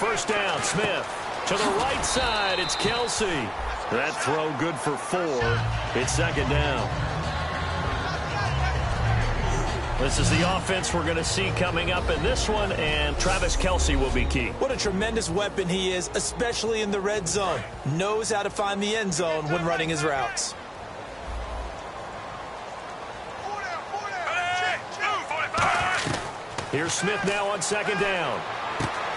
first down. Smith to the right side. It's Kelsey. That throw good for 4. It's second down. This is the offense we're going to see coming up in this one, and Travis Kelsey will be key. What a tremendous weapon he is, especially in the red zone. Knows how to find the end zone when running his routes. Here's Smith now on second down.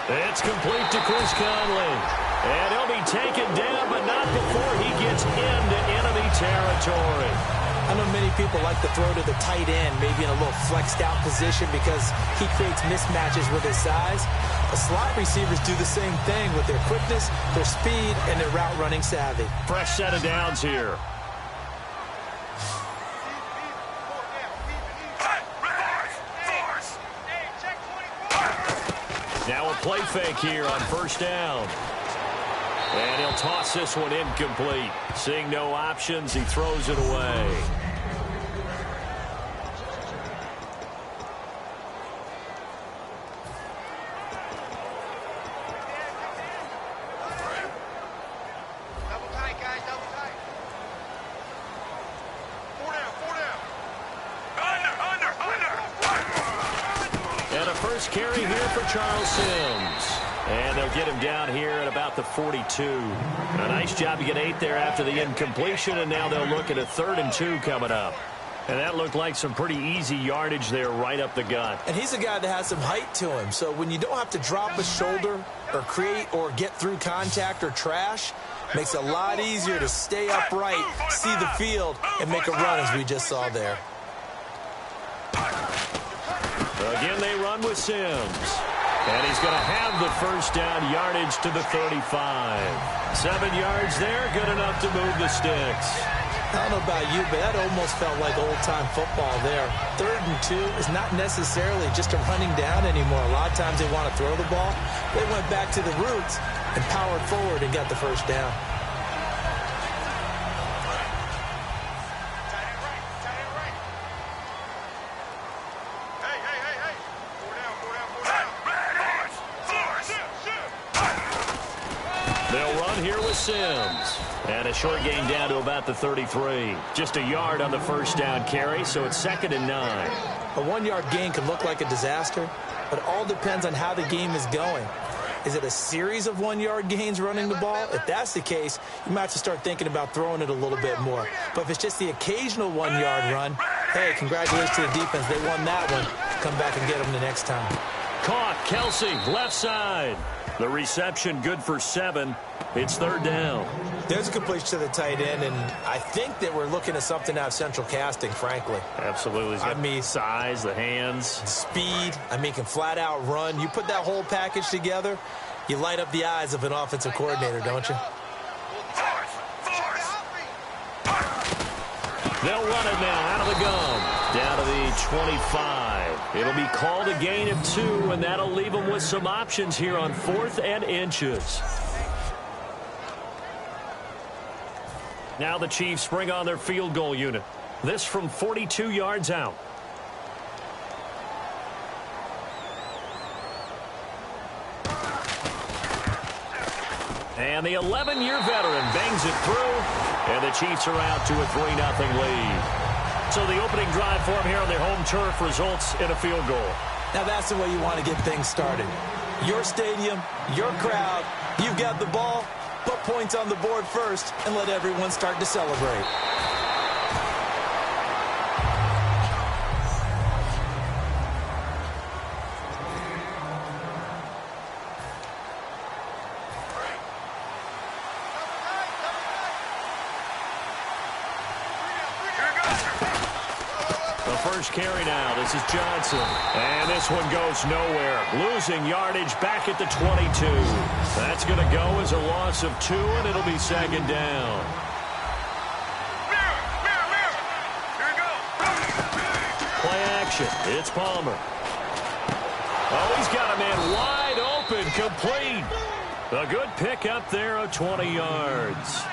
It's complete to Chris Conley. And he'll be taken down, but not before he gets into enemy territory. I know many people like to throw to the tight end, maybe in a little flexed out position because he creates mismatches with his size. The slot receivers do the same thing with their quickness, their speed, and their route running savvy. Fresh set of downs here. Now a play fake here on first down. And he'll toss this one incomplete. Seeing no options, he throws it away. Double tight, guys, double tight. 4 down, 4 down. And a first carry here for Charles Sims. And they'll get him down here at about the 42. A nice job to get 8 there after the incompletion, and now they'll look at a 3rd and 2 coming up. And that looked like some pretty easy yardage there right up the gut. And he's a guy that has some height to him, so when you don't have to drop a shoulder or create or get through contact or trash, makes it a lot easier to stay upright, see the field, and make a run as we just saw there. Again, they run with Sims. And he's going to have the first down yardage to the 35. 7 yards there, good enough to move the sticks. I don't know about you, but that almost felt like old-time football there. 3rd and 2 is not necessarily just a running down anymore. A lot of times they want to throw the ball. They went back to the roots and powered forward and got the first down. Sims. And a short gain down to about the 33. Just a yard on the first down carry, so it's 2nd and 9. A 1-yard gain can look like a disaster, but it all depends on how the game is going. Is it a series of 1-yard gains running the ball? If that's the case, you might have to start thinking about throwing it a little bit more. But if it's just the occasional 1-yard run, hey, congratulations to the defense. They won that one. Come back and get them the next time. Caught. Kelsey, left side. The reception good for 7. It's 3rd down. There's a completion to the tight end, and I think that we're looking at something out of central casting, frankly. Absolutely. I mean, size, the hands. Speed. I mean, can flat out run. You put that whole package together, you light up the eyes of an offensive coordinator, don't you? They'll run it now out of the gun. Down to the 25. It'll be called a gain of 2, and that'll leave them with some options here on 4th and inches. Now the Chiefs bring on their field goal unit. This from 42 yards out. And the 11-year veteran bangs it through, and the Chiefs are out to a 3-0 lead. So the opening drive for him here on their home turf results in a field goal. Now that's the way you want to get things started. Your stadium, your crowd, you've got the ball, put points on the board first, and let everyone start to celebrate. First carry now. This is Johnson. And this one goes nowhere. Losing yardage back at the 22. That's going to go as a loss of 2, and it'll be 2nd down. Play action. It's Palmer. Oh, he's got a man wide open. Complete. A good pick up there of 20 yards.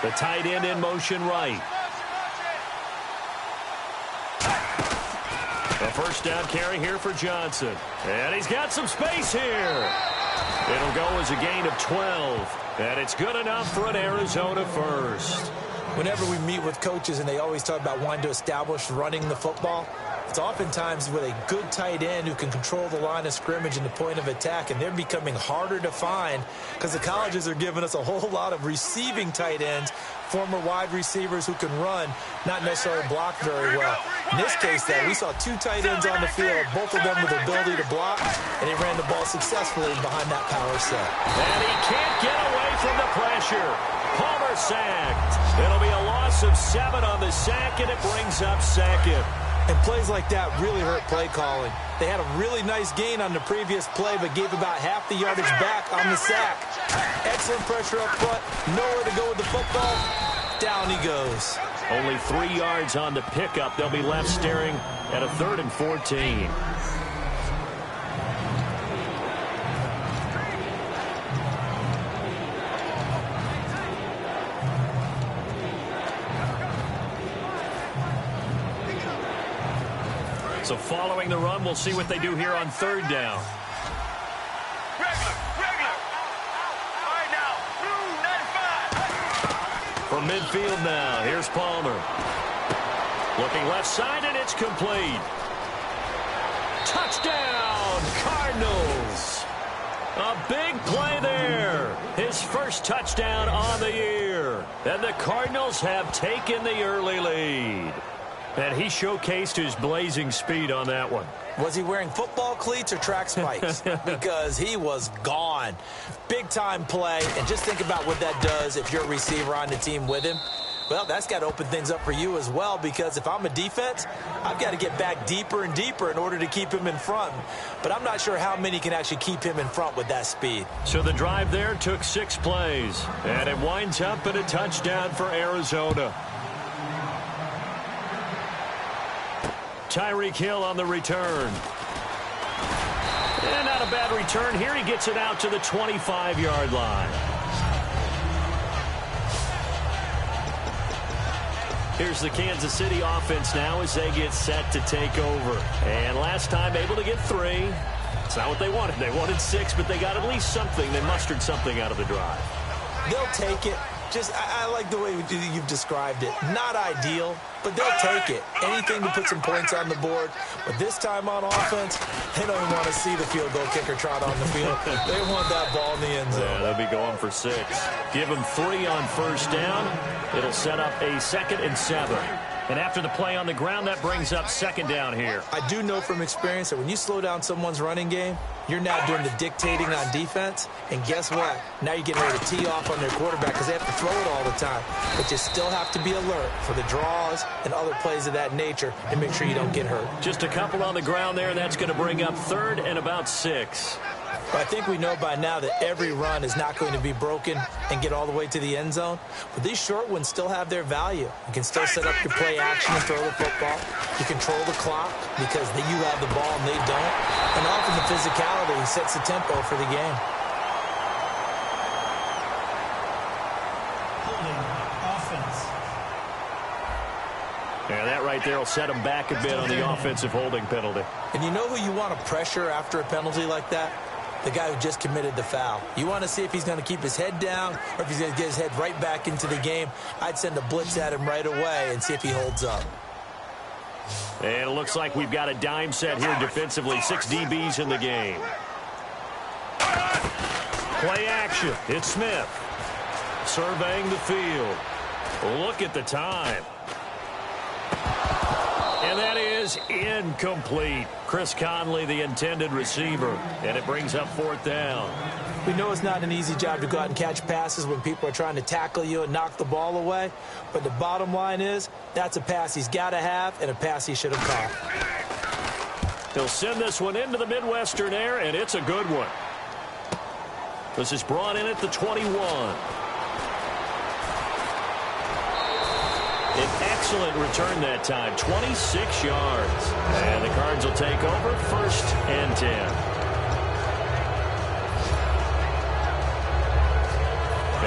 The tight end in motion right. A first down carry here for Johnson. And he's got some space here. It'll go as a gain of 12. And it's good enough for an Arizona first. Whenever we meet with coaches and they always talk about wanting to establish running the football, it's oftentimes with a good tight end who can control the line of scrimmage and the point of attack, and they're becoming harder to find because the colleges are giving us a whole lot of receiving tight ends, former wide receivers who can run, not necessarily block very well. In this case, though, we saw two tight ends on the field, both of them with the ability to block, and he ran the ball successfully behind that power set. And he can't get away from the pressure. Palmer sacked. It'll be a loss of 7 on the sack, and it brings up second. And plays like that really hurt play calling. They had a really nice gain on the previous play, but gave about half the yardage back on the sack. Excellent pressure up front. Nowhere to go with the football. Down he goes. Only 3 yards on the pickup. They'll be left staring at a 3rd and 14. So following the run, we'll see what they do here on 3rd down. Regular. All right, now. 95. From midfield now, here's Palmer. Looking left side, and it's complete. Touchdown, Cardinals. A big play there. His first touchdown on the year. And the Cardinals have taken the early lead. And he showcased his blazing speed on that one. Was he wearing football cleats or track spikes? Because he was gone. Big-time play. And just think about what that does if you're a receiver on the team with him. Well, that's got to open things up for you as well, because if I'm a defense, I've got to get back deeper and deeper in order to keep him in front. But I'm not sure how many can actually keep him in front with that speed. So the drive there took 6 plays. And it winds up in a touchdown for Arizona. Tyreek Hill on the return. And not a bad return here. He gets it out to the 25-yard line. Here's the Kansas City offense now as they get set to take over. And last time able to get 3. It's not what they wanted. They wanted 6, but they got at least something. They mustered something out of the drive. They'll take it. I like the way you've described it. Not ideal, but they'll take it. Anything to put some points on the board. But this time on offense, they don't even want to see the field goal kicker trot on the field. They want that ball in the end zone. Yeah, they'll be going for 6. Give them 3 on first down. It'll set up a 2nd and 7. And after the play on the ground, that brings up 2nd down here. I do know from experience that when you slow down someone's running game, you're now doing the dictating on defense. And guess what? Now you're getting ready to tee off on their quarterback because they have to throw it all the time. But you still have to be alert for the draws and other plays of that nature to make sure you don't get hurt. Just a couple on the ground there, and that's going to bring up 3rd and about 6. But I think we know by now that every run is not going to be broken and get all the way to the end zone. But these short ones still have their value. You can still set up your play action and throw the football. You control the clock because you have the ball and they don't. And often the physicality sets the tempo for the game. Yeah, that right there will set them back a bit on the offensive holding penalty. And you know who you want to pressure after a penalty like that? The guy who just committed the foul. You want to see if he's going to keep his head down or if he's going to get his head right back into the game. I'd send a blitz at him right away and see if he holds up. And it looks like we've got a dime set here defensively. 6 DBs in the game. Play action. It's Smith. Surveying the field. Look at the time. And that is incomplete. Chris Conley, the intended receiver. And it brings up 4th down. We know it's not an easy job to go out and catch passes when people are trying to tackle you and knock the ball away. But the bottom line is, that's a pass he's got to have and a pass he should have caught. He'll send this one into the Midwestern air, and it's a good one. This is brought in at the 21. An excellent return that time, 26 yards. And the Cards will take over 1st and 10.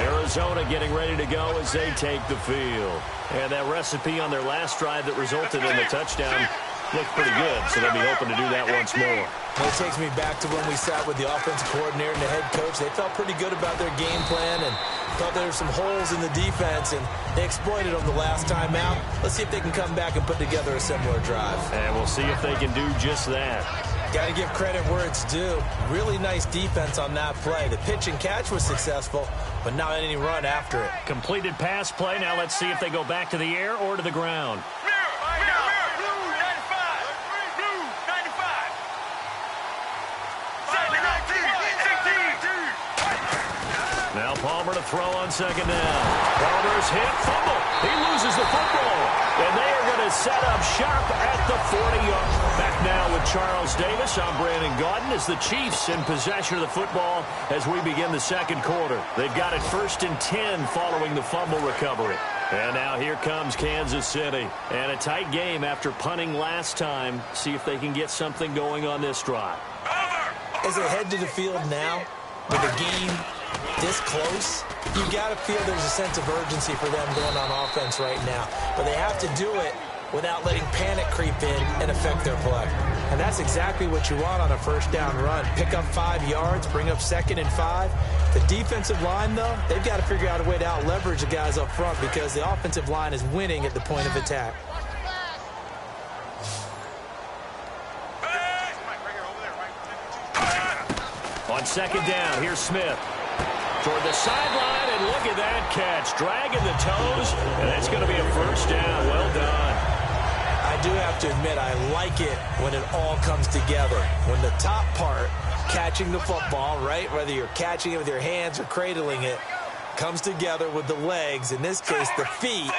Arizona getting ready to go as they take the field. And that recipe on their last drive that resulted in the touchdown looked pretty good, so they'll be hoping to do that once more. Well, it takes me back to when we sat with the offensive coordinator and the head coach. They felt pretty good about their game plan and thought there were some holes in the defense, and they exploited them the last time out. Let's see if they can come back and put together a similar drive. And we'll see if they can do just that. Got to give credit where it's due. Really nice defense on that play. The pitch and catch was successful, but not any run after it. Completed pass play. Now let's see if they go back to the air or to the ground. Now Palmer to throw on second down. Palmer's hit, fumble. He loses the football. And they are going to set up shop at the 40-yard. Back now with Charles Davis. I'm Brandon Gaudin as the Chiefs in possession of the football as we begin the second quarter. They've got it 1st and 10 following the fumble recovery. And now here comes Kansas City. And a tight game after punting last time. See if they can get something going on this drive. As they head to the field now, with a game this close, you got to feel there's a sense of urgency for them going on offense right now. But they have to do it without letting panic creep in and affect their play. And that's exactly what you want on a first down run. Pick up 5 yards, bring up 2nd and 5. The defensive line, though, they've got to figure out a way to out-leverage the guys up front because the offensive line is winning at the point of attack. On second down, here's Smith. Toward the sideline, and look at that catch. Dragging the toes, and it's going to be a first down. Well done. I do have to admit, I like it when it all comes together. When the top part, catching the football, right, whether you're catching it with your hands or cradling it, comes together with the legs, in this case the feet,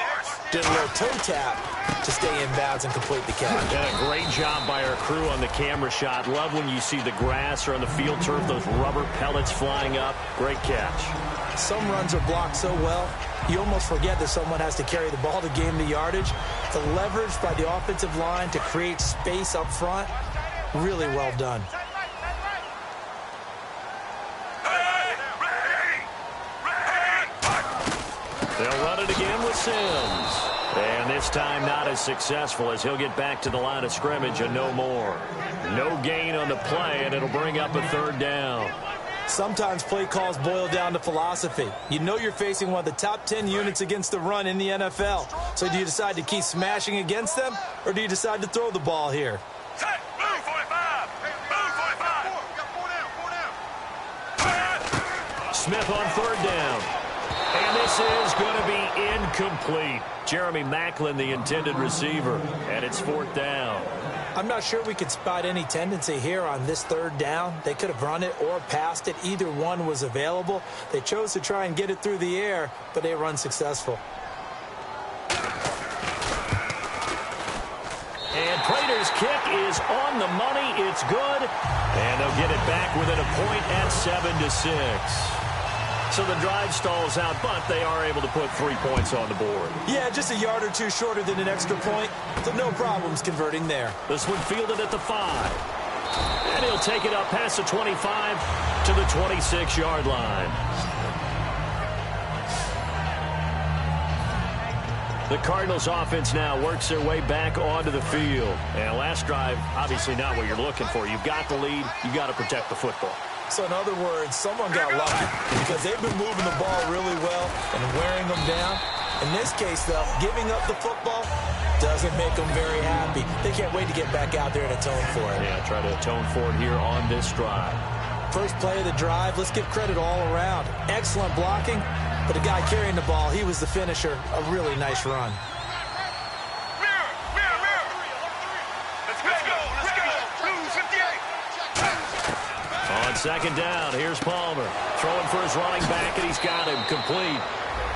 did a little toe tap to stay in bounds and complete the catch. And a great job by our crew on the camera shot. Love when you see the grass or on the field turf, those rubber pellets flying up. Great catch. Some runs are blocked so well, you almost forget that someone has to carry the ball to gain the yardage. The leverage by the offensive line to create space up front, really well done. They'll run it again with Sims. And this time not as successful as he'll get back to the line of scrimmage and no more. No gain on the play, and it'll bring up a 3rd down. Sometimes play calls boil down to philosophy. You know you're facing one of the top 10 units against the run in the NFL. So do you decide to keep smashing against them, or do you decide to throw the ball here? Smith on 3rd down. And this is going to be incomplete. Jeremy Maclin, the intended receiver, and it's 4th down. I'm not sure we could spot any tendency here on this 3rd down. They could have run it or passed it. Either one was available. They chose to try and get it through the air, but they were unsuccessful. And Prater's kick is on the money. It's good. And they'll get it back within a point at 7-6. So the drive stalls out, but they are able to put 3 points on the board. Yeah, just a yard or two shorter than an extra point, so no problems converting there. This one fielded at the 5. And he'll take it up past the 25 to the 26-yard line. The Cardinals offense now works their way back onto the field. And last drive, obviously not what you're looking for. You've got the lead. You've got to protect the football. So in other words, someone got lucky because they've been moving the ball really well and wearing them down. In this case, though, giving up the football doesn't make them very happy. They can't wait to get back out there and atone for it. Yeah, try to atone for it here on this drive. First play of the drive, let's give credit all around. Excellent blocking, but the guy carrying the ball, he was the finisher. A really nice run. On second down, here's Palmer. Throwing for his running back, and he's got him complete.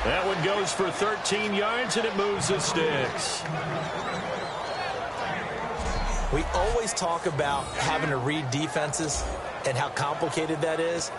That one goes for 13 yards, and it moves the sticks. We always talk about having to read defenses and how complicated that is.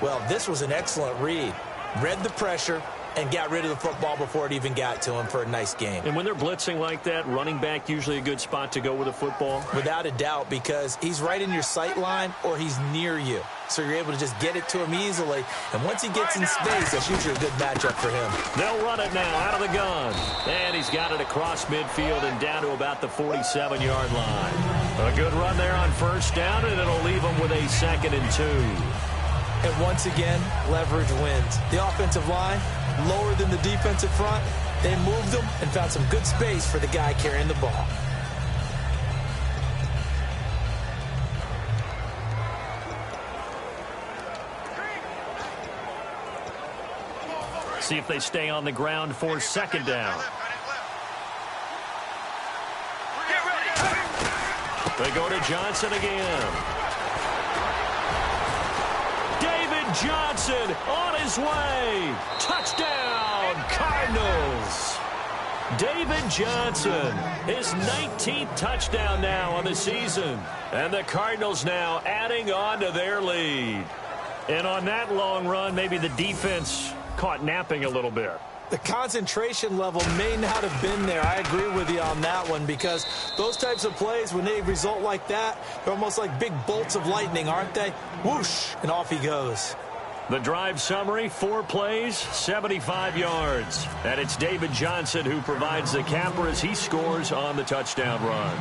Well, this was an excellent read. Read the pressure, and got rid of the football before it even got to him for a nice game. And when they're blitzing like that, running back usually a good spot to go with a football? Without a doubt, because he's right in your sight line or he's near you. So you're able to just get it to him easily. And once he gets in space, that's usually a good matchup for him. They'll run it now out of the gun. And he's got it across midfield and down to about the 47-yard line. A good run there on first down, and it'll leave him with a 2nd and 2. And once again, leverage wins. The offensive line, lower than the defensive front. They moved them and found some good space for the guy carrying the ball. See if they stay on the ground for 2nd down. They go to Johnson again. David Johnson on his way. Touchdown, Cardinals. David Johnson, his 19th touchdown now on the season. And the Cardinals now adding on to their lead. And on that long run, maybe the defense caught napping a little bit. The concentration level may not have been there. I agree with you on that one, because those types of plays, when they result like that, they're almost like big bolts of lightning, aren't they? Whoosh, and off he goes. The drive summary, 4 plays, 75 yards. And it's David Johnson who provides the capper as he scores on the touchdown run.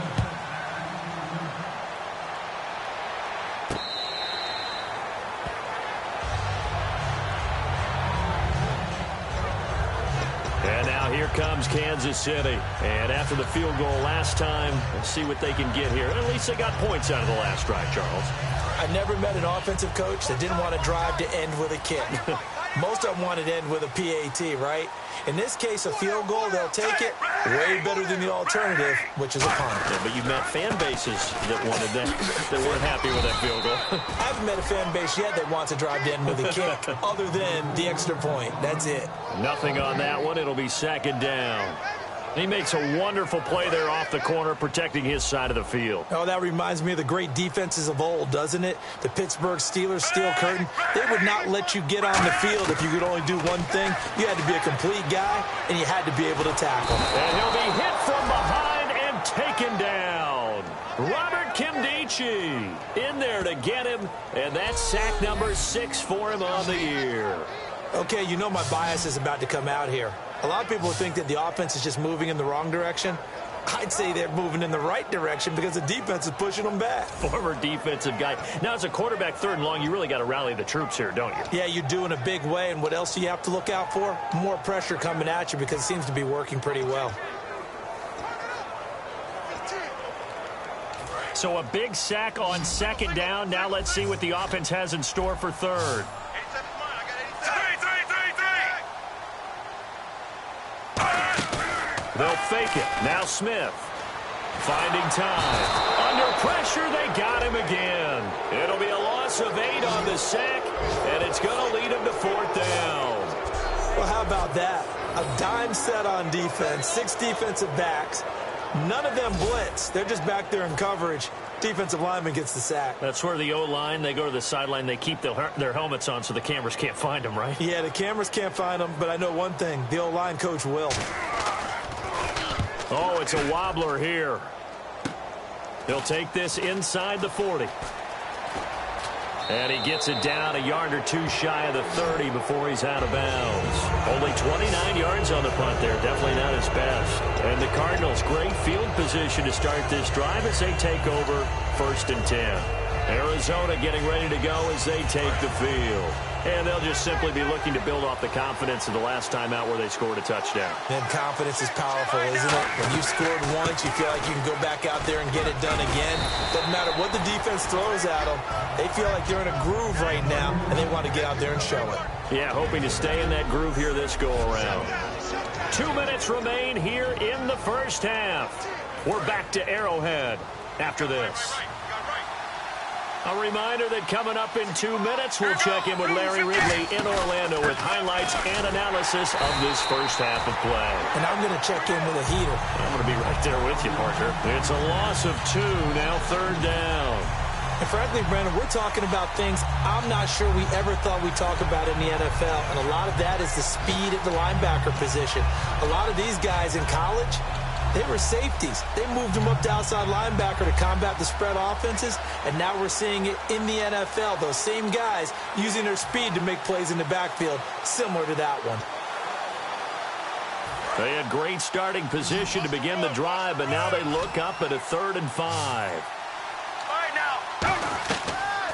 And now here comes Kansas City. And after the field goal last time, let's see what they can get here. At least they got points out of the last drive, Charles. I never met an offensive coach that didn't want to drive to end with a kick. Most of them wanted to end with a PAT, right? In this case, a field goal, they'll take it. Way better than the alternative, which is a punt. Yeah, but you've met fan bases that wanted that, that weren't happy with that field goal. I haven't met a fan base yet that wants to drive to end with a kick, other than the extra point. That's it. Nothing on that one. It'll be 2nd down. He makes a wonderful play there off the corner, protecting his side of the field. Oh, that reminds me of the great defenses of old, doesn't it? The Pittsburgh Steelers steel curtain. They would not let you get on the field if you could only do one thing. You had to be a complete guy, and you had to be able to tackle. And he'll be hit from behind and taken down. Robert Kimdichie in there to get him, and that's sack number 6 for him on the year. Okay, you know my bias is about to come out here. A lot of people think that the offense is just moving in the wrong direction. I'd say they're moving in the right direction because the defense is pushing them back. Former defensive guy. Now, as a quarterback 3rd and long, you really got to rally the troops here, don't you? Yeah, you do in a big way. And what else do you have to look out for? More pressure coming at you, because it seems to be working pretty well. So a big sack on 2nd down. Now let's see what the offense has in store for 3rd. They'll fake it. Now Smith. Finding time. Under pressure, they got him again. It'll be a loss of 8 on the sack, and it's going to lead him to 4th down. Well, how about that? A dime set on defense, 6 defensive backs. None of them blitz. They're just back there in coverage. Defensive lineman gets the sack. That's where the O-line, they go to the sideline, they keep their helmets on so the cameras can't find them, right? Yeah, the cameras can't find them, but I know one thing. The O-line coach will. Oh, it's a wobbler here. He'll take this inside the 40. And he gets it down a yard or 2 shy of the 30 before he's out of bounds. Only 29 yards on the punt there. Definitely not his best. And the Cardinals, great field position to start this drive as they take over 1st and 10. Arizona getting ready to go as they take the field. And they'll just simply be looking to build off the confidence of the last time out where they scored a touchdown. And confidence is powerful, isn't it? When you scored once, you feel like you can go back out there and get it done again. Doesn't matter what the defense throws at them. They feel like they're in a groove right now, and they want to get out there and show it. Yeah, hoping to stay in that groove here this go-around. 2 minutes remain here in the first half. We're back to Arrowhead after this. A reminder that coming up in 2 minutes, we'll check in with Larry Ridley in Orlando with highlights and analysis of this first half of play. And I'm going to check in with a heater. I'm going to be right there with you, partner. It's a loss of 2, now 3rd down. And frankly, Brandon, we're talking about things I'm not sure we ever thought we'd talk about in the NFL. And a lot of that is the speed at the linebacker position. A lot of these guys in college, they were safeties. They moved them up to outside linebacker to combat the spread offenses. And now we're seeing it in the NFL. Those same guys using their speed to make plays in the backfield, similar to that one. They had great starting position to begin the drive, but now they look up at a 3rd and 5. All right, now.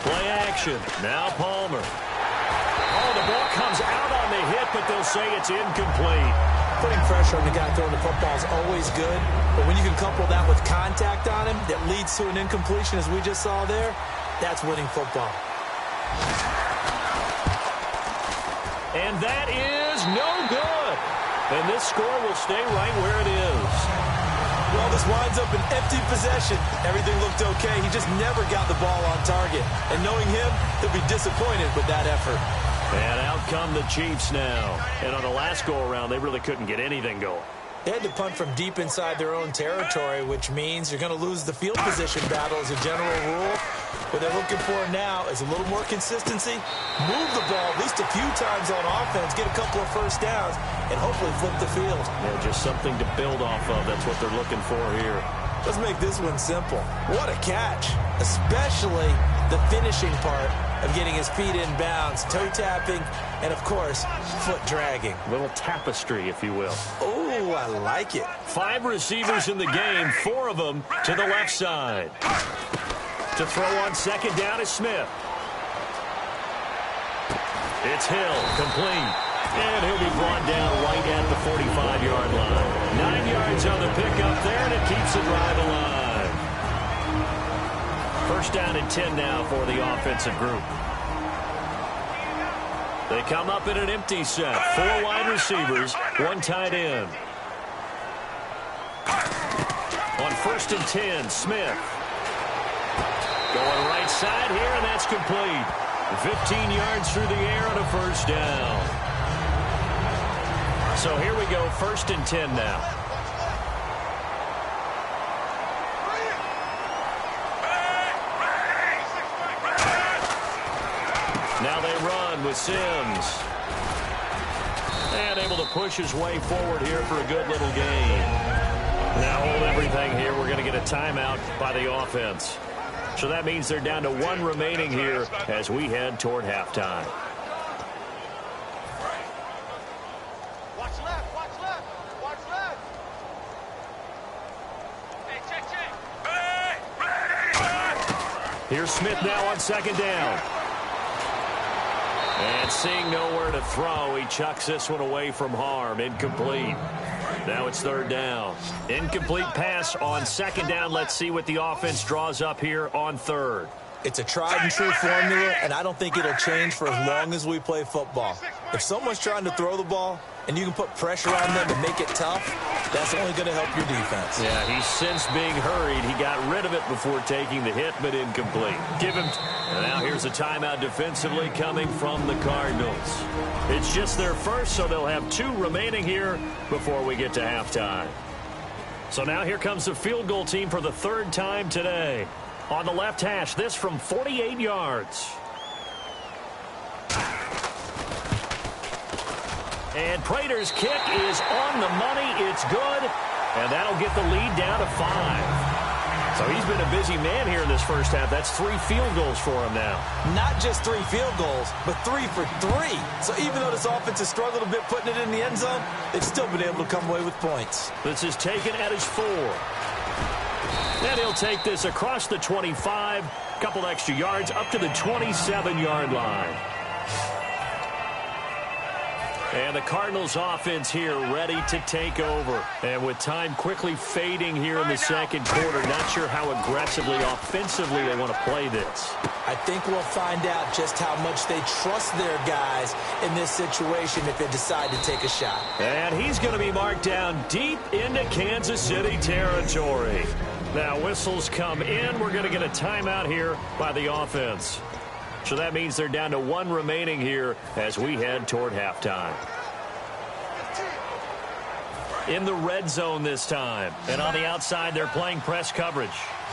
Play action. Now Palmer. Oh, the ball comes out on the hit, but they'll say it's incomplete. Putting pressure on the guy throwing the football is always good, but when you can couple that with contact on him that leads to an incompletion, as we just saw there, that's winning football. And that is no good. And this score will stay right where it is. Well, this winds up an empty possession. Everything looked okay. He just never got the ball on target. And knowing him, he'll be disappointed with that effort. And out come the Chiefs now. And on the last go-around, they really couldn't get anything going. They had to punt from deep inside their own territory, which means you're going to lose the field position battle as a general rule. What they're looking for now is a little more consistency, move the ball at least a few times on offense, get a couple of first downs, and hopefully flip the field. Yeah, just something to build off of. That's what they're looking for here. Let's make this one simple. What a catch, especially the finishing part of getting his feet in bounds, toe tapping, and, of course, foot dragging. A little tapestry, if you will. Oh, I like it. 5 receivers in the game, 4 of them to the left side. To throw on second down is Smith. It's Hill, complete. And he'll be brought down right at the 45-yard line. 9 yards on the pickup there, and it keeps the drive alive. First down and 10 now for the offensive group. They come up in an empty set. 4 wide receivers, 1 tight end. On 1st and 10, Smith. Going right side here, and that's complete. 15 yards through the air and a first down. So here we go, 1st and 10 now. Now they run with Sims. And able to push his way forward here for a good little gain. Now hold everything here. We're going to get a timeout by the offense. So that means they're down to 1 remaining here as we head toward halftime. Watch left, watch left, watch left. Hey, check. Hey, Here's Smith now on second down. And seeing nowhere to throw, he chucks this one away from harm. Incomplete. Now it's 3rd down. Incomplete pass on second down. Let's see what the offense draws up here on 3rd. It's a tried-and-true formula, and I don't think it'll change for as long as we play football. If someone's trying to throw the ball and you can put pressure on them and make it tough, that's only going to help your defense. Yeah, he's since being hurried. He got rid of it before taking the hit, but incomplete. Give him. And now here's a timeout defensively coming from the Cardinals. It's just their first, so they'll have 2 remaining here before we get to halftime. So now here comes the field goal team for the 3rd time today. On the left hash, this from 48 yards. And Prater's kick is on the money. It's good. And that'll get the lead down to 5. So he's been a busy man here in this first half. That's 3 field goals for him now. Not just 3 field goals, but 3 for 3. So even though this offense has struggled a bit putting it in the end zone, they've still been able to come away with points. This is taken at his 4. And he'll take this across the 25, couple extra yards up to the 27-yard line. And the Cardinals offense here ready to take over. And with time quickly fading here in the second quarter, not sure how aggressively, offensively they want to play this. I think we'll find out just how much they trust their guys in this situation if they decide to take a shot. And he's going to be marked down deep into Kansas City territory. Now whistles come in. We're going to get a timeout here by the offense. So that means they're down to 1 remaining here as we head toward halftime. in the red zone this time. And on the outside, they're playing press coverage.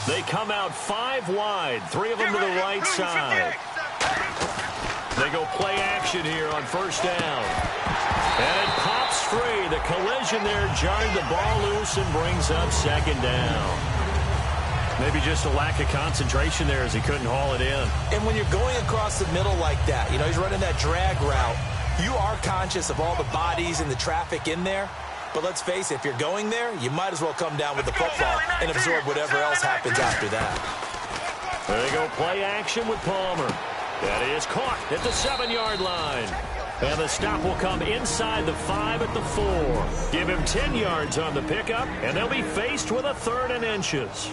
They come out 5 wide, 3 of them to the right side. They go play action here on first down. And it pops free. The collision there jarred the ball loose and brings up second down. Maybe just a lack of concentration there as he couldn't haul it in. And when you're going across the middle like that, you know, he's running that drag route, you are conscious of all the bodies and the traffic in there. But let's face it, if you're going there, you might as well come down with the football and absorb whatever else happens after that. There they go, play action with Palmer. That is caught at the 7-yard line. And the stop will come inside the 5 at the 4. Give him 10 yards on the pickup, and they'll be faced with a 3rd and inches.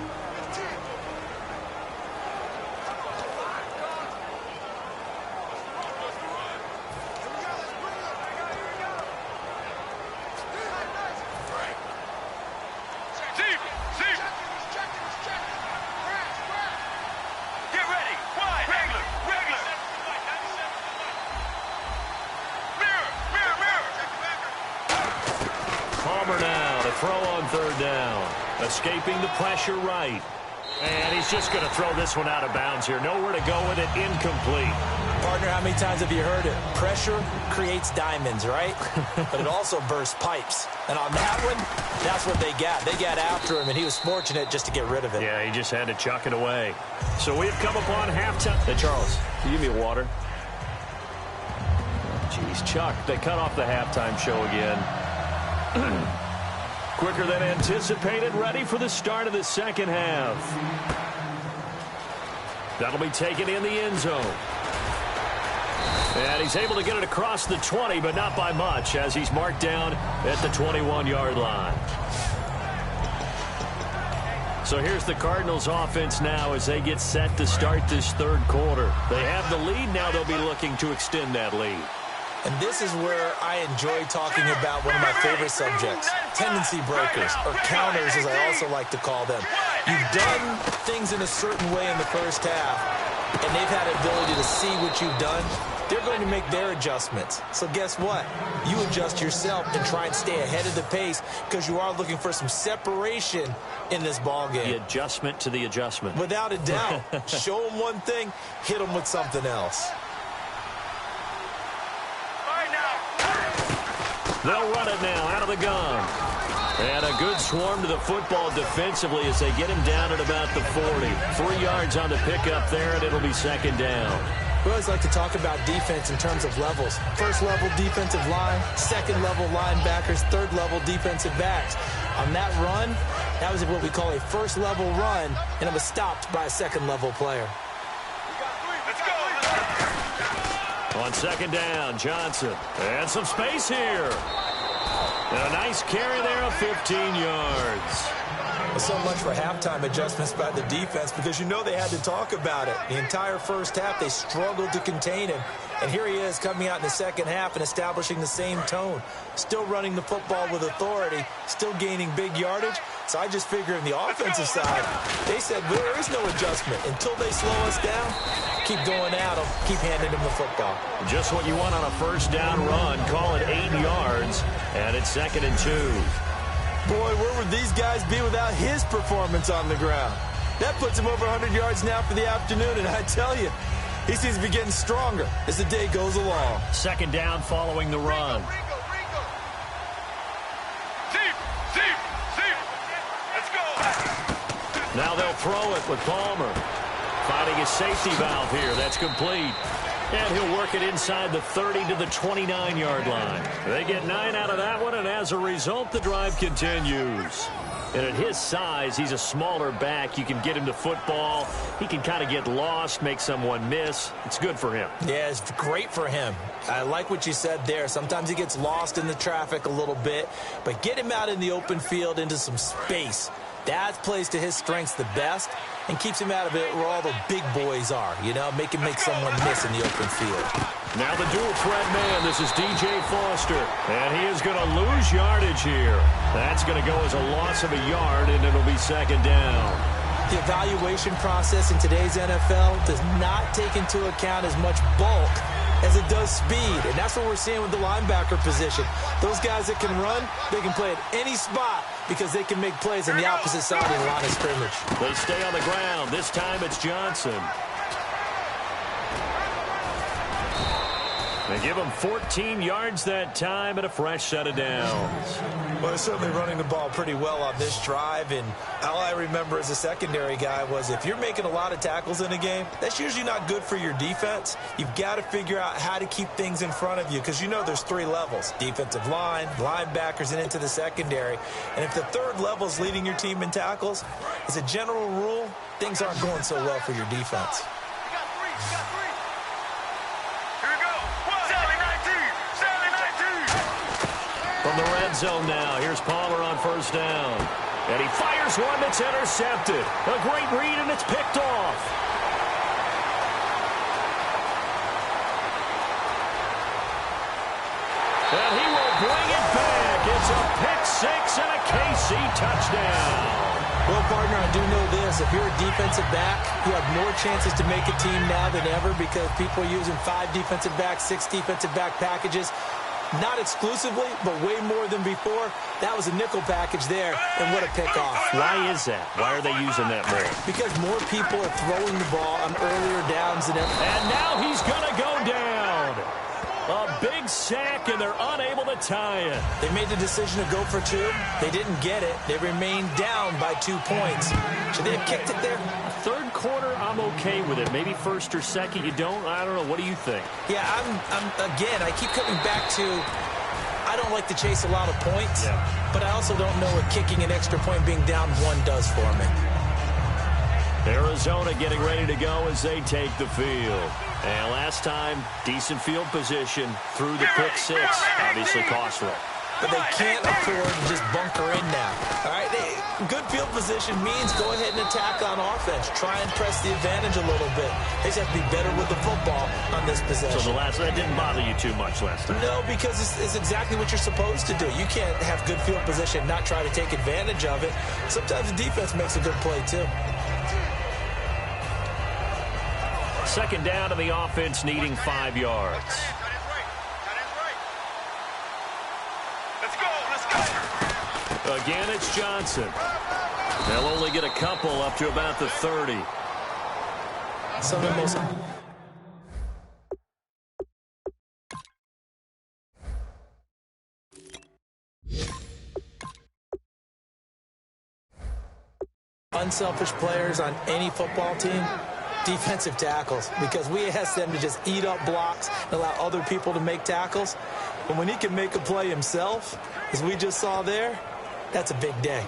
Escaping the pressure right. And he's just going to throw this one out of bounds here. Nowhere to go with it. Incomplete. Partner, how many times have you heard it? Pressure creates diamonds, right? But it also bursts pipes. And on that one, that's what they got. They got after him, and he was fortunate just to get rid of it. Yeah, he just had to chuck it away. So we've come upon halftime. Hey, Charles, can you give me a water? Jeez, Chuck, they cut off the halftime show again. Quicker than anticipated, ready for the start of the second half. That'll be taken in the end zone. And he's able to get it across the 20, but not by much, as he's marked down at the 21-yard line. So here's the Cardinals offense now as they get set to start this 3rd quarter. They have the lead. Now they'll be looking to extend that lead. And this is where I enjoy talking about one of my favorite subjects, tendency breakers, or counters as I also like to call them. You've done things in a certain way in the first half, and they've had the ability to see what you've done. They're going to make their adjustments. So guess what? You adjust yourself and try and stay ahead of the pace because you are looking for some separation in this ball game. The adjustment to the adjustment. Without a doubt. Show them one thing, hit them with something else. They'll run it now out of the gun. And a good swarm to the football defensively as they get him down at about the 40. 3 yards on the pickup there, and it'll be second down. We always like to talk about defense in terms of levels. First-level defensive line, second-level linebackers, third-level defensive backs. On that run, that was what we call a first-level run, and it was stopped by a second-level player. On second down, Johnson. And some space here. And a nice carry there of 15 yards. So much for halftime adjustments by the defense because you know they had to talk about it. The entire first half, they struggled to contain him. And here he is coming out in the second half and establishing the same tone. Still running the football with authority, still gaining big yardage. So I just figure on the offensive side, they said well, there is no adjustment. Until they slow us down, keep going at them, keep handing them the football. Just what you want on a first down run. Call it 8 yards, and it's 2nd and 2. Boy, where would these guys be without his performance on the ground? That puts him over 100 yards now for the afternoon, and I tell you, he seems to be getting stronger as the day goes along. Second down following the run. Let's go. Now they'll throw it with Palmer. Finding his safety valve here. That's complete. And he'll work it inside the 30 to the 29-yard line. They get 9 out of that one, and as a result, the drive continues. And at his size, he's a smaller back. You can get him to football. He can kind of get lost, make someone miss. It's good for him. Yeah, it's great for him. I like what you said there. Sometimes he gets lost in the traffic a little bit, but get him out in the open field into some space. That plays to his strengths the best and keeps him out of it where all the big boys are, you know, make someone miss in the open field. Now the dual threat man, this is DJ Foster, and he is going to lose yardage here. That's going to go as a loss of a yard, and it'll be second down. The evaluation process in today's NFL does not take into account as much bulk as it does speed, and that's what we're seeing with the linebacker position. Those guys that can run, they can play at any spot because they can make plays on the opposite side of the line of scrimmage. They stay on the ground. This time it's Johnson. They give him 14 yards that time and a fresh set of downs. Well, they're certainly running the ball pretty well on this drive, and all I remember as a secondary guy was if you're making a lot of tackles in a game, that's usually not good for your defense. You've got to figure out how to keep things in front of you because you know there's three levels: defensive line, linebackers, and into the secondary. And if the third level is leading your team in tackles, as a general rule, things aren't going so well for your defense. You got three. From the red zone now, here's Palmer on first down. And he fires one that's intercepted. A great read, and it's picked off. And he will bring it back. It's a pick six and a KC touchdown. Well, partner, I do know this. If you're a defensive back, you have more chances to make a team now than ever because people are using 5 defensive backs, 6 defensive back packages. Not exclusively, but way more than before. That was a nickel package there, and what a pickoff. Why is that? Why are they using that more? Because more people are throwing the ball on earlier downs than ever. And now he's going to go down. A big sack, and they're unable to tie it. They made the decision to go for 2. They didn't get it. They remained down by 2 points. Should they have kicked it there? Third quarter, I'm okay with it. Maybe first or second, you don't. I don't know. What do you think? Yeah, again, I keep coming back to I don't like to chase a lot of points, but I also don't know what kicking an extra point being down 1 does for me. Arizona getting ready to go as they take the field. And last time, decent field position through the pick 6. Obviously costly. But they can't afford to just bunker in now. All right, good field position means go ahead and attack on offense. Try and press the advantage a little bit. They just have to be better with the football on this possession. So that didn't bother you too much last time? No, because it's exactly what you're supposed to do. You can't have good field position and not try to take advantage of it. Sometimes the defense makes a good play, too. Second down to the offense, needing 5 yards. Again, it's Johnson. They'll only get a couple up to about the 30. Some of the most unselfish players on any football team, defensive tackles, because we ask them to just eat up blocks and allow other people to make tackles. But when he can make a play himself, as we just saw there, that's a big day.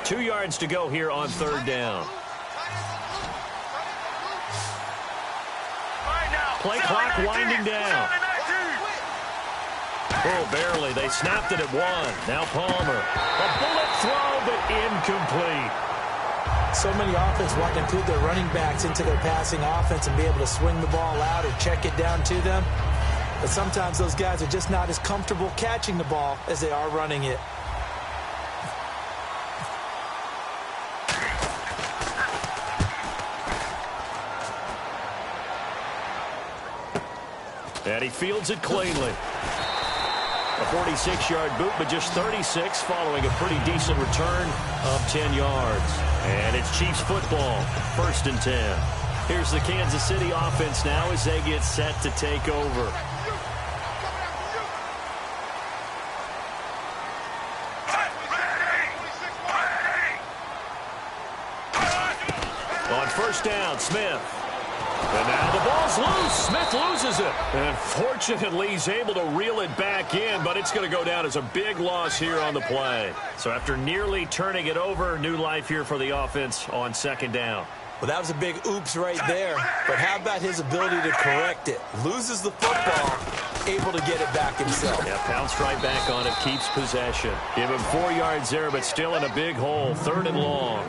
Two yards to go here on third down. Play clock winding down. Oh, barely. They snapped it at 1. Now Palmer. A bullet throw, but incomplete. So many offenses want to include their running backs into their passing offense and be able to swing the ball out or check it down to them. But sometimes those guys are just not as comfortable catching the ball as they are running it. And he fields it cleanly. A 46-yard boot, but just 36 following a pretty decent return of 10 yards. And it's Chiefs football, 1st and 10. Here's the Kansas City offense now as they get set to take over. On first down, Smith. And now the ball's loose. Smith loses it. And fortunately, he's able to reel it back in, but it's going to go down as a big loss here on the play. So after nearly turning it over, new life here for the offense on second down. Well, that was a big oops right there. But how about his ability to correct it? Loses the football, able to get it back himself. Yeah, pounced right back on it, keeps possession. Give him 4 yards there, but still in a big hole, 3rd and long.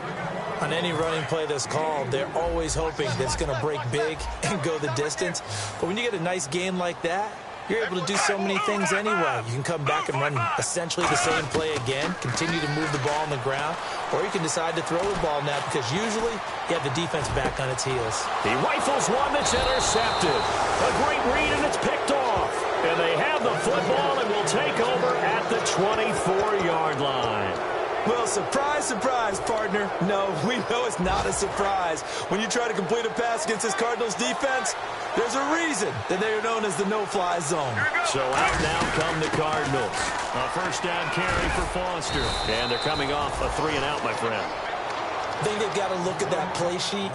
On any running play that's called, they're always hoping that it's going to break big and go the distance. But when you get a nice gain like that, you're able to do so many things anyway. You can come back and run essentially the same play again, continue to move the ball on the ground, or you can decide to throw the ball now because usually you have the defense back on its heels. He rifles one that's intercepted. A great read, and it's picked off. And they have the football and will take over at the 24-yard line. Well, surprise, surprise, partner. No, we know it's not a surprise. When you try to complete a pass against this Cardinals defense, there's a reason that they are known as the no-fly zone. So out now come the Cardinals. A first down carry for Foster. And they're coming off a 3-and-out, my friend. I think they've got to look at that play sheet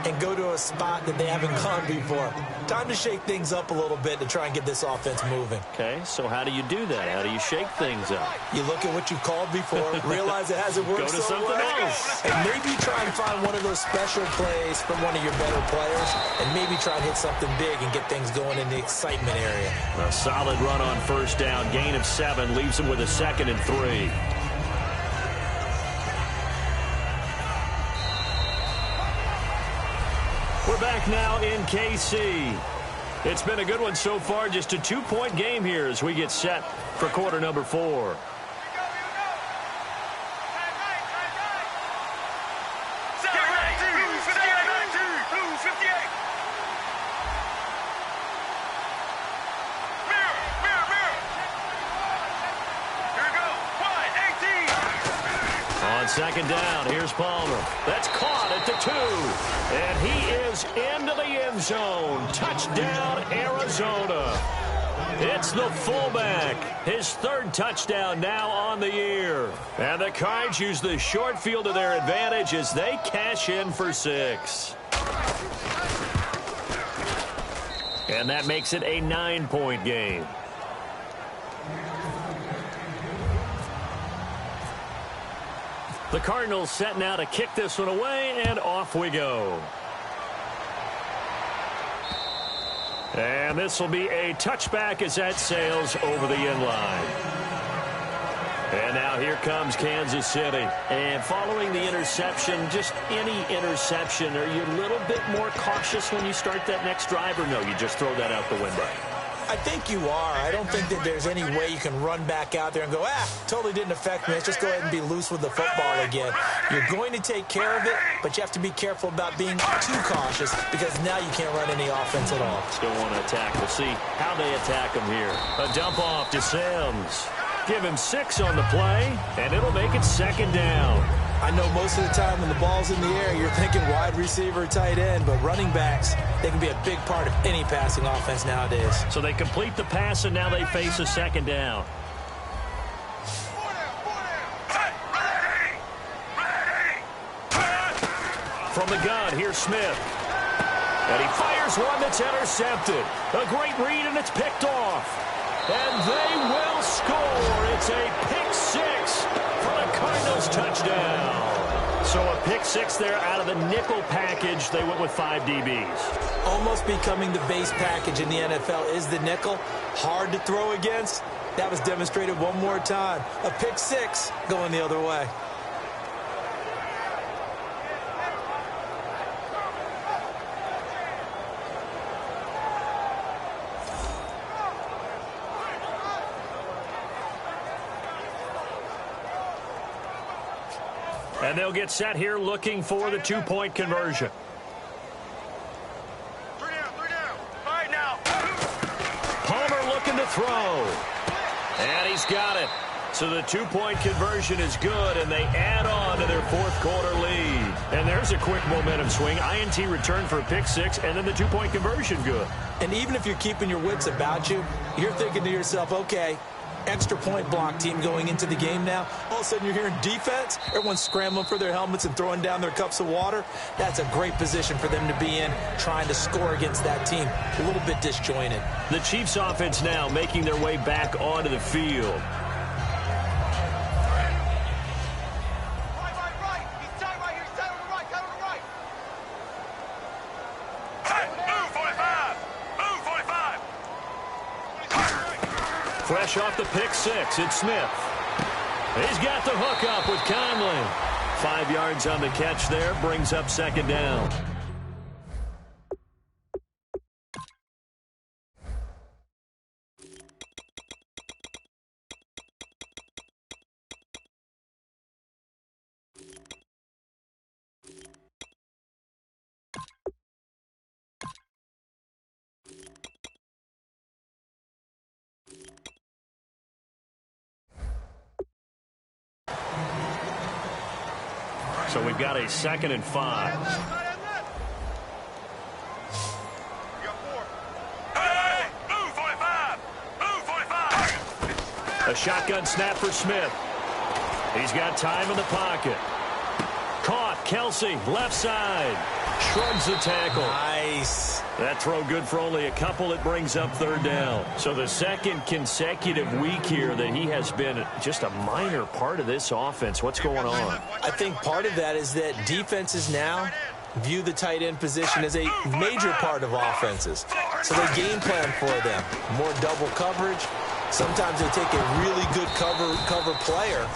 and go to a spot that they haven't gone before. Time to shake things up a little bit to try and get this offense moving. Okay, so how do you do that? How do you shake things up? You look at what you called before, realize it hasn't worked Go to something else. and maybe try and find one of those special plays from one of your better players, and maybe try and hit something big and get things going in the excitement area. A solid run on first down, gain of 7, leaves them with a 2nd and 3. We're back now in KC. It's been a good one so far. Just a 2-point game here as we get set for quarter number 4. On second down, here's Palmer. That's caught at the 2. And he is into the end zone. Touchdown, Arizona. It's the fullback. His 3rd touchdown now on the year. And the Cards use the short field to their advantage as they cash in for 6. And that makes it a 9-point game. The Cardinals set now to kick this one away, and off we go. And this will be a touchback as that sails over the end line. And now here comes Kansas City. And following the interception, just any interception, are you a little bit more cautious when you start that next drive, or no, you just throw that out the window? I think you are. I don't think that there's any way you can run back out there and go, totally didn't affect me. Let's just go ahead and be loose with the football again. You're going to take care of it, but you have to be careful about being too cautious because now you can't run any offense at all. Still want to attack. We'll see how they attack him here. A dump off to Sims. Give him 6 on the play, and it'll make it 2nd down. I know most of the time when the ball's in the air, you're thinking wide receiver, tight end, but running backs, they can be a big part of any passing offense nowadays. So they complete the pass, and now they face a 2nd down. From the gun, here's Smith. And he fires one that's intercepted. A great read, and it's picked off. And they will score. It's a pick 6 for the Cardinals touchdown. So a pick 6 there out of the nickel package. They went with 5 DBs. Almost becoming the base package in the NFL is the nickel. Hard to throw against. That was demonstrated one more time. A pick 6 going the other way. And they'll get set here looking for the 2-point conversion. 3 down. 5 now. Palmer looking to throw. And he's got it. So the 2-point conversion is good, and they add on to their 4th quarter lead. And there's a quick momentum swing. INT return for a pick 6, and then the 2-point conversion good. And even if you're keeping your wits about you, you're thinking to yourself, okay, extra point block team going into the game now. All of a sudden you're hearing defense. Everyone's scrambling for their helmets and throwing down their cups of water. That's a great position for them to be in, trying to score against that team. A little bit disjointed. The Chiefs offense now making their way back onto the field. Right. He's tight right here. He's tight on the right. Tight on the right. Move 45. Fresh off the pick 6, it's Smith. He's got the hook up with Conley. 5 yards on the catch there, brings up 2nd down. So we've got a 2nd and 5. Hey, move 45! Move 45! A shotgun snap for Smith. He's got time in the pocket. Caught. Kelsey, left side. Shrugs the tackle. Nice. That throw good for only a couple. It brings up 3rd down. So the 2nd consecutive week here that he has been just a minor part of this offense. What's going on? I think part of that is that defenses now view the tight end position as a major part of offenses. So they game plan for them. More double coverage. Sometimes they take a really good cover player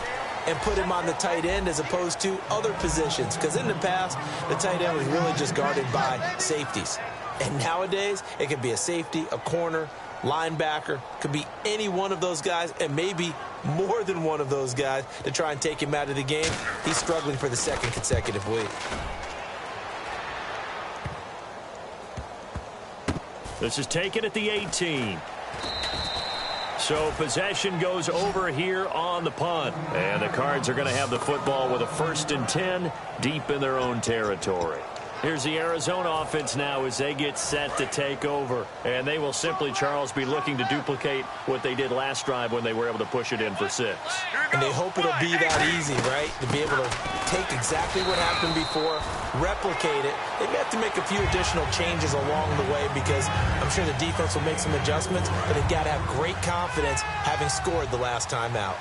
and put him on the tight end as opposed to other positions. Because in the past, the tight end was really just guarded by safeties. And nowadays, it could be a safety, a corner, linebacker. Could be any one of those guys, and maybe more than one of those guys to try and take him out of the game. He's struggling for the 2nd consecutive week. This is taken at the 18. So possession goes over here on the punt. And the Cards are going to have the football with a 1st and 10 deep in their own territory. Here's the Arizona offense now as they get set to take over. And they will simply, Charles, be looking to duplicate what they did last drive when they were able to push it in for 6. And they hope it'll be that easy, right? To be able to take exactly what happened before, replicate it. They may have to make a few additional changes along the way because I'm sure the defense will make some adjustments, but they've got to have great confidence having scored the last time out.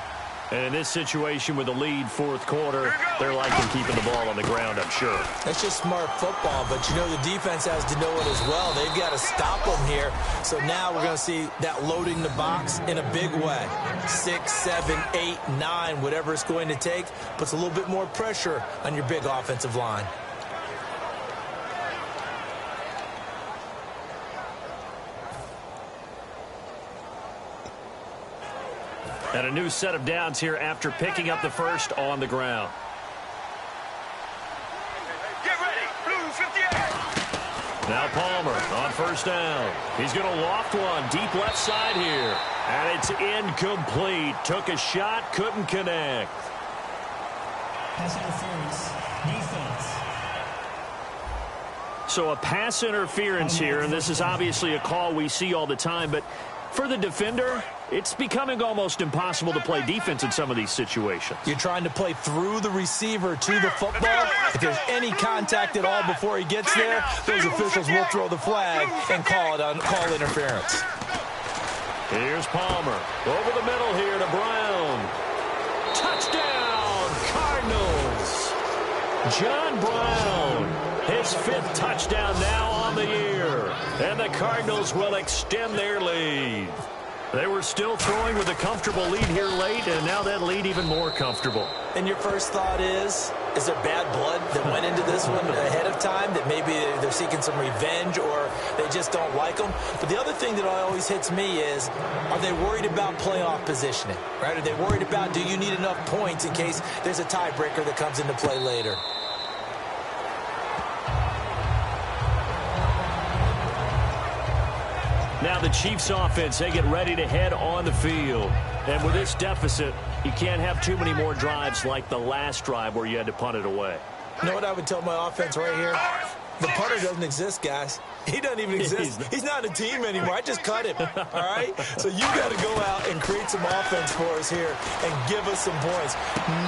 And in this situation with the lead 4th quarter, they're liking keeping the ball on the ground, I'm sure. That's just smart football, but you know the defense has to know it as well. They've got to stop them here. So now we're going to see that loading the box in a big way. 6, 7, 8, 9, whatever it's going to take, puts a little bit more pressure on your big offensive line. And a new set of downs here after picking up the 1st on the ground. Get ready! Blue 58! Now Palmer on 1st down. He's going to loft one deep left side here. And it's incomplete. Took a shot, couldn't connect. Pass interference. Defense. So a pass interference here, and this is obviously a call we see all the time, but for the defender, it's becoming almost impossible to play defense in some of these situations. You're trying to play through the receiver to the football. If there's any contact at all before he gets there, those officials will throw the flag and call interference. Here's Palmer. Over the middle here to Brown. Touchdown, Cardinals. John Brown. His 5th touchdown now on the year. And the Cardinals will extend their lead. They were still throwing with a comfortable lead here late, and now that lead even more comfortable. And your first thought is there bad blood that went into this one ahead of time, that maybe they're seeking some revenge or they just don't like them? But the other thing that always hits me is, are they worried about playoff positioning, right? Are they worried about, do you need enough points in case there's a tiebreaker that comes into play later? Now the Chiefs offense, they get ready to head on the field. And with this deficit, you can't have too many more drives like the last drive where you had to punt it away. You know what I would tell my offense right here? The punter doesn't exist, guys. He doesn't even exist. He's not a team anymore. I just cut him, all right? So you got to go out and create some offense for us here and give us some points.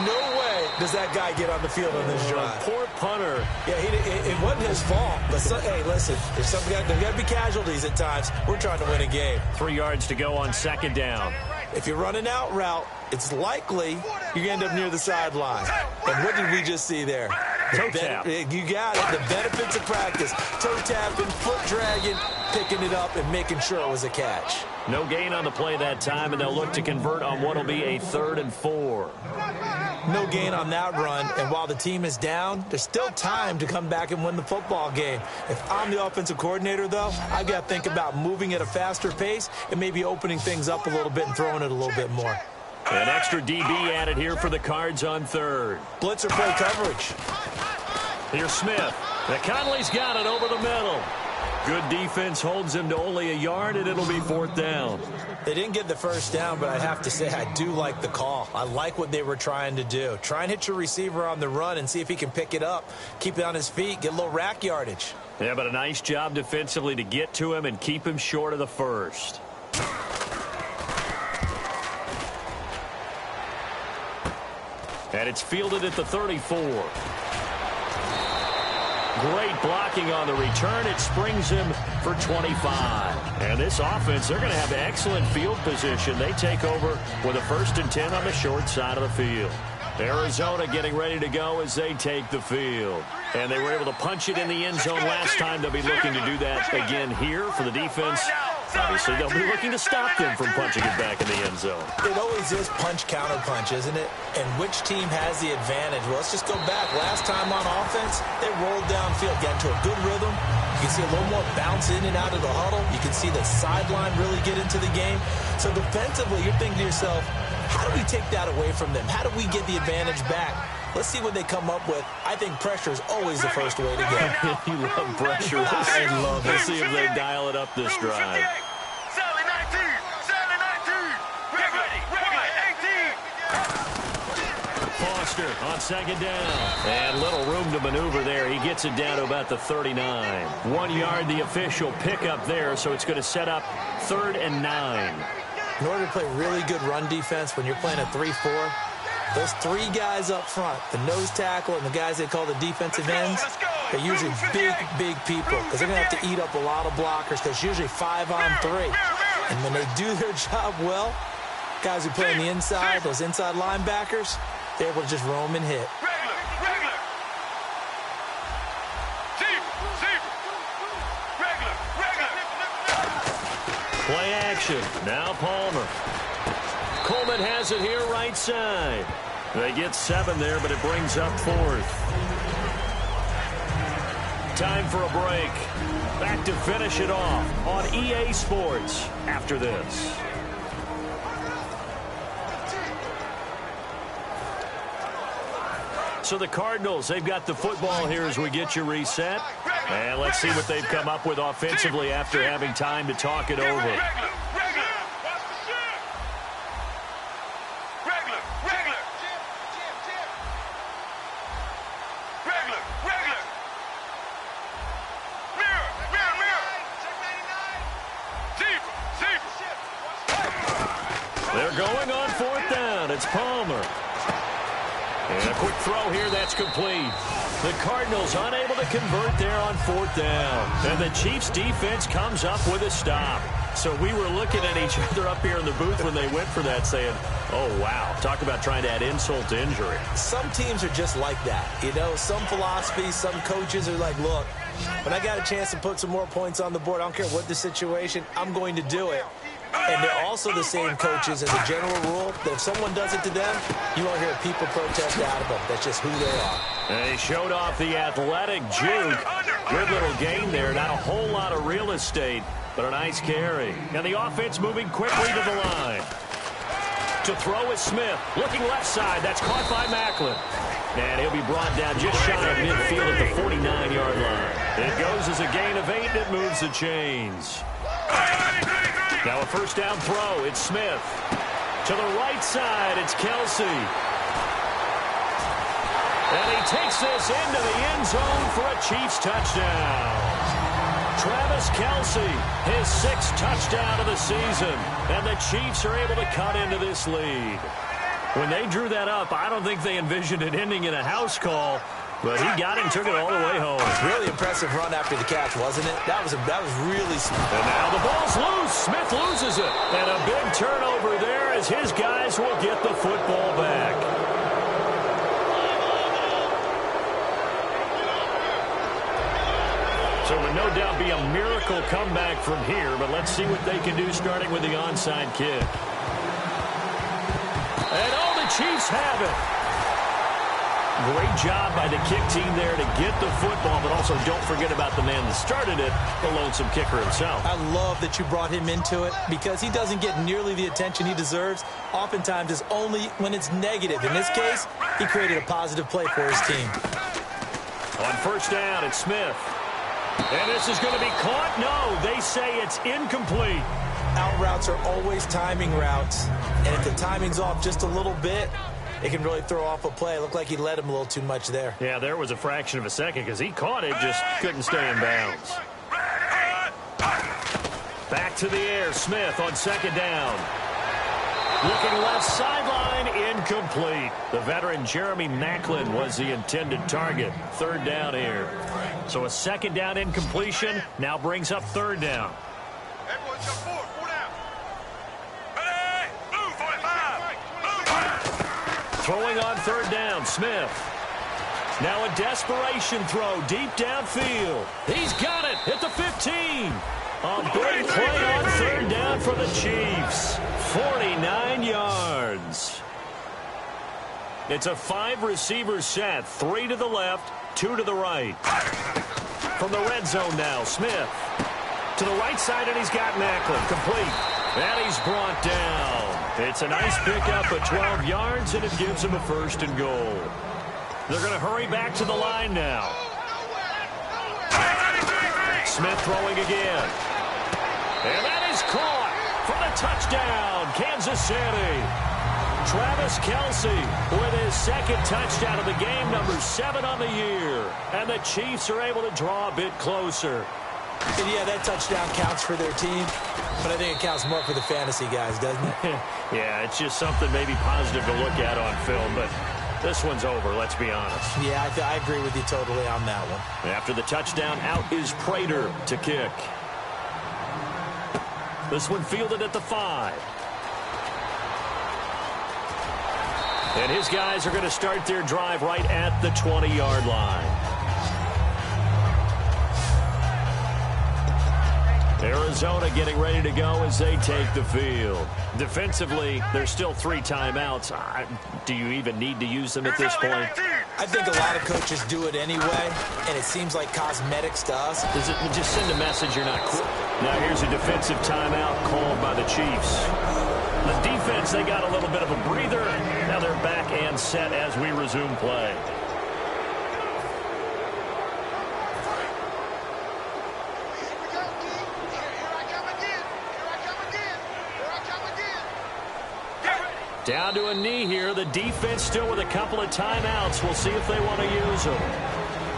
No way does that guy get on the field on this drive. Poor punter. Yeah, it wasn't his fault. But, hey, listen, there's got to be casualties at times. We're trying to win a game. 3 yards to go on 2nd down. If you run an out route, it's likely you're going to end up near the sideline. And what did we just see there? Toe tap. You got it. The benefits of practice. Toe tapping, foot dragging, picking it up, and making sure it was a catch. No gain on the play that time, and they'll look to convert on what will be a 3rd and 4. No gain on that run, and while the team is down, there's still time to come back and win the football game. If I'm the offensive coordinator, though, I've got to think about moving at a faster pace and maybe opening things up a little bit and throwing it a little bit more. An extra DB added here for the Cards on 3rd. Blitzer play coverage. Here's Smith. Conley's got it over the middle. Good defense holds him to only a yard, and it'll be 4th down. They didn't get the first down, but I have to say I do like the call. I like what they were trying to do. Try and hit your receiver on the run and see if he can pick it up. Keep it on his feet, get a little rack yardage. Yeah, but a nice job defensively to get to him and keep him short of the first. And it's fielded at the 34. Great blocking on the return. It springs him for 25. And this offense, they're going to have excellent field position. They take over with a 1st and 10 on the short side of the field. Arizona getting ready to go as they take the field. And they were able to punch it in the end zone last time. They'll be looking to do that again here for the defense. Obviously, they'll be looking to stop them from punching it back in the end zone. It always is punch-counter-punch, isn't it? And which team has the advantage? Well, let's just go back. Last time on offense, they rolled downfield, got into a good rhythm. You can see a little more bounce in and out of the huddle. You can see the sideline really get into the game. So defensively, you're thinking to yourself, how do we take that away from them? How do we get the advantage back? Let's see what they come up with. I think pressure is always the first way to go. You love pressure. I love it. Let's see if they dial it up this drive. Foster on 2nd down. And little room to maneuver there. He gets it down to about the 39. 1 yard, the official pickup there, so it's going to set up 3rd and 9. In order to play really good run defense when you're playing a 3-4, those 3 guys up front, the nose tackle and the guys they call the defensive ends, they're usually big people because they're going to have to eat up a lot of blockers because it's usually 5 on 3. And when they do their job well, guys who play on the inside, those inside linebackers, they're able to just roam and hit. Play action. Now Palmer. Coleman has it here right side. They get 7 there, but it brings up 4th. Time for a break. Back to finish it off on EA Sports after this. So the Cardinals, they've got the football here as we get you reset. And let's see what they've come up with offensively after having time to talk it over. They're going on 4th down. It's Palmer. And a quick throw here, that's complete. The Cardinals unable to convert there on 4th down. And the Chiefs defense comes up with a stop. So we were looking at each other up here in the booth when they went for that saying, oh, wow, talk about trying to add insult to injury. Some teams are just like that. You know, some philosophies, some coaches are like, look, when I got a chance to put some more points on the board, I don't care what the situation, I'm going to do it. And they're also the same coaches as a general rule that if someone does it to them, you won't hear people protest out of them. That's just who they are. They showed off the athletic juke. Good little gain there. Not a whole lot of real estate, but a nice carry. And the offense moving quickly to the line. To throw is Smith. Looking left side. That's caught by Macklin. And he'll be brought down just shy of midfield at the 49-yard line. It goes as a gain of 8, and it moves the chains. Now a 1st down throw. It's Smith. To the right side, it's Kelsey. And he takes this into the end zone for a Chiefs touchdown. Travis Kelsey, his 6th touchdown of the season. And the Chiefs are able to cut into this lead. When they drew that up, I don't think they envisioned it ending in a house call. But he got it and took it all the way home. Really impressive run after the catch, wasn't it? That was really smart. And now the ball's loose. Smith loses it. And a big turnover there as his guys will get the football back. So it would no doubt be a miracle comeback from here, but let's see what they can do starting with the onside kick. And all the Chiefs have it. Great job by the kick team there to get the football, but also don't forget about the man that started it, the lonesome kicker himself. I love that you brought him into it because he doesn't get nearly the attention he deserves. Oftentimes it's only when it's negative. In this case, he created a positive play for his team. On 1st down, it's Smith. And this is going to be caught. No, they say it's incomplete. Out routes are always timing routes. And if the timing's off just a little bit, it can really throw off a play. It looked like he led him a little too much there. Yeah, there was a fraction of a second because he caught it, just couldn't stay in bounds. Back to the air. Smith on second down. Looking left sideline, incomplete. The veteran Jeremy Maclin was the intended target. Third down here. So a second down incompletion now brings up third down. Everyone jump forward. 4 down. Ready? Blue 45. Throwing on third down, Smith. Now a desperation throw deep downfield. He's got it at the 15. A big play on third down for the Chiefs. 49 yards. It's a 5-receiver set. 3 to the left, 2 to the right. From the red zone now, Smith. To the right side, and he's got Maclin. Complete. And he's brought down. It's a nice pickup of 12 yards, and it gives him a first and goal. They're going to hurry back to the line now. Smith throwing again. And that is caught for the touchdown, Kansas City. Travis Kelce with his second touchdown of the game, number 7 on the year. And the Chiefs are able to draw a bit closer. And yeah, that touchdown counts for their team, but I think it counts more for the fantasy guys, doesn't it? Yeah, it's just something maybe positive to look at on film, but this one's over, let's be honest. Yeah, I agree with you totally on that one. After the touchdown, out is Prater to kick. This one fielded at the 5. And his guys are going to start their drive right at the 20-yard line. Arizona getting ready to go as they take the field. Defensively, there's still 3 timeouts. Do you even need to use them at this point? I think a lot of coaches do it anyway, and it seems like cosmetics to us. Does it just send a message you're not quit? Now here's a defensive timeout called by the Chiefs. The defense, they got a little bit of a breather. Now they're back and set as we resume play. Down to a knee here. The defense still with a couple of timeouts. We'll see if they want to use them.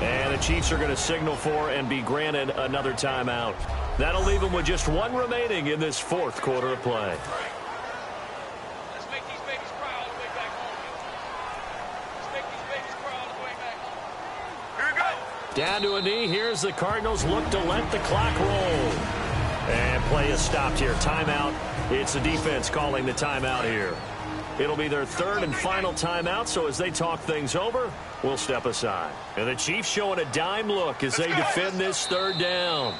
And the Chiefs are going to signal for and be granted another timeout. That'll leave them with just 1 remaining in this 4th quarter of play. Let's make these babies cry all the way back home. Let's make these babies cry all the way back home. Here we go. Down to a knee. Here's the Cardinals look to let the clock roll. And play is stopped here. Timeout. It's the defense calling the timeout here. It'll be their 3rd and final timeout, so as they talk things over, we'll step aside. And the Chiefs showing a dime look as they defend this 3rd down.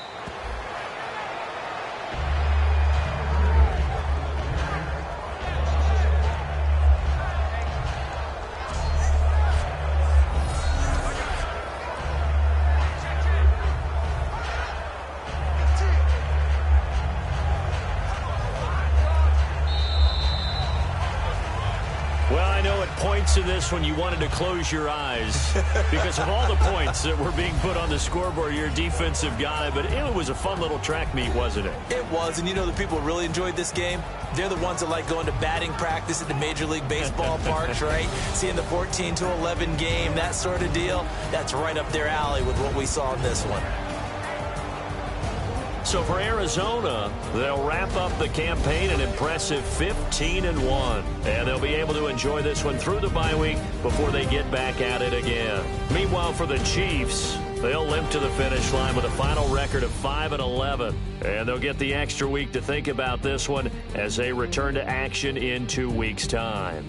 To this one, you wanted to close your eyes because of all the points that were being put on the scoreboard. You're a defensive guy, but it was a fun little track meet, wasn't it? It was, and you know the people who really enjoyed this game? They're the ones that like going to batting practice at the Major League Baseball parks, right? Seeing the 14-11 game, that sort of deal. That's right up their alley with what we saw in this one. So for Arizona, they'll wrap up the campaign an impressive 15-1. And they'll be able to enjoy this one through the bye week before they get back at it again. Meanwhile, for the Chiefs, they'll limp to the finish line with a final record of 5-11. And they'll get the extra week to think about this one as they return to action in 2 weeks' time.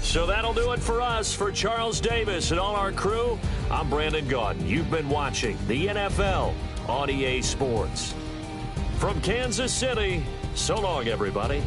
So that'll do it for us. For Charles Davis and all our crew, I'm Brandon Gaudin. You've been watching the NFL on EA Sports. From Kansas City, so long, everybody.